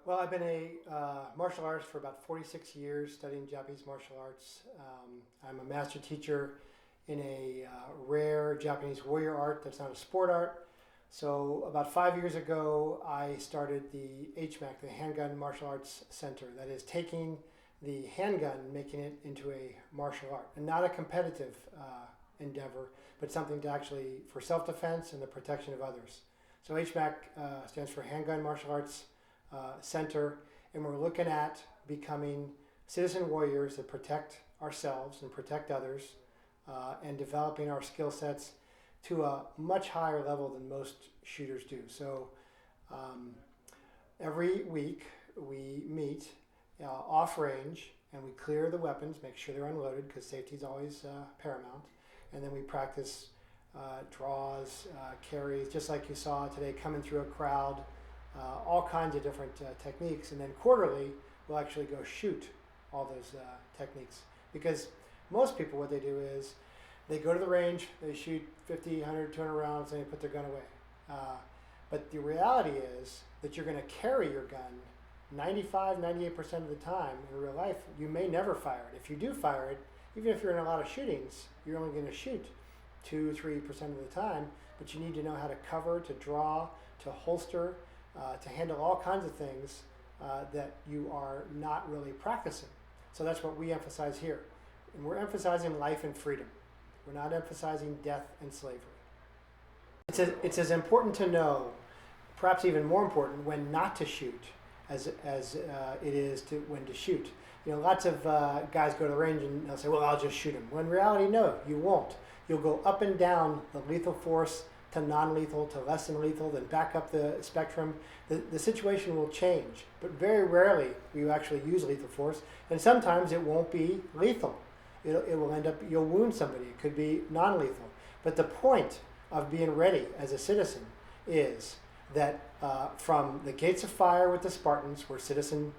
Well, I've been a martial artist for about 46 years, studying Japanese martial arts. I'm a master teacher in a rare Japanese warrior art that's not a sport art. So about 5 years ago, I started the HMAC, the Handgun Martial Arts Center. That is taking the handgun, making it into a martial art, and not a competitive endeavor, but something to actually for self-defense and the protection of others. So HMAC stands for Handgun Martial Arts Center, and we're looking at becoming citizen warriors that protect ourselves and protect others, and developing our skill sets to a much higher level than most shooters do. So every week we meet off range and we clear the weapons, make sure they're unloaded because safety is always paramount, and then we practice draws, carries, just like you saw today, coming through a crowd, all kinds of different techniques. And then quarterly, we'll actually go shoot all those techniques. Because most people, what they do is they go to the range, they shoot 50, 100, 200 rounds, and they put their gun away. But the reality is that you're going to carry your gun 95, 98% of the time in real life. You may never fire it. If you do fire it, even if you're in a lot of shootings, you're only going to shoot 2, 3% of the time, but you need to know how to cover, to draw, to holster, to handle all kinds of things that you are not really practicing. So that's what we emphasize here. And we're emphasizing life and freedom. We're not emphasizing death and slavery. It's as important to know, perhaps even more important, when not to shoot as it is to when to shoot. You know, lots of guys go to the range and they'll say, well, I'll just shoot him. When in reality, no, you won't. You'll go up and down the lethal force to non-lethal to less than lethal, then back up the spectrum. The situation will change, but very rarely will you actually use lethal force, and sometimes it won't be lethal. It will end up, you'll wound somebody. It could be non-lethal. But the point of being ready as a citizen is that from the gates of fire with the Spartans were citizen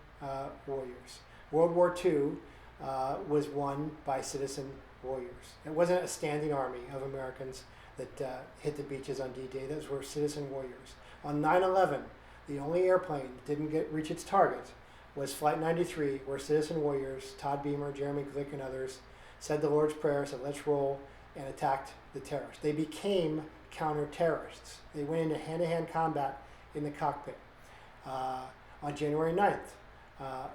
warriors. World War II was won by citizen warriors. It wasn't a standing army of Americans that hit the beaches on D-Day. Those were citizen warriors. On 9/11, the only airplane that didn't reach its target was Flight 93, where citizen warriors, Todd Beamer, Jeremy Glick, and others, said the Lord's Prayer, said, let's roll, and attacked the terrorists. They became counter-terrorists. They went into hand-to-hand combat in the cockpit. On January 9th,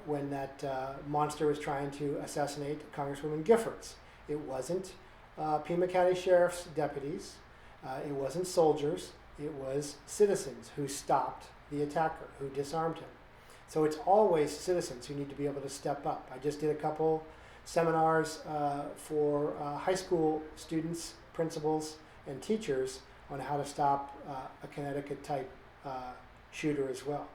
when that monster was trying to assassinate Congresswoman Giffords, it wasn't Pima County Sheriff's deputies, it wasn't soldiers, it was citizens who stopped the attacker, who disarmed him. So it's always citizens who need to be able to step up. I just did a couple seminars for high school students, principals, and teachers on how to stop a Connecticut type shooter as well.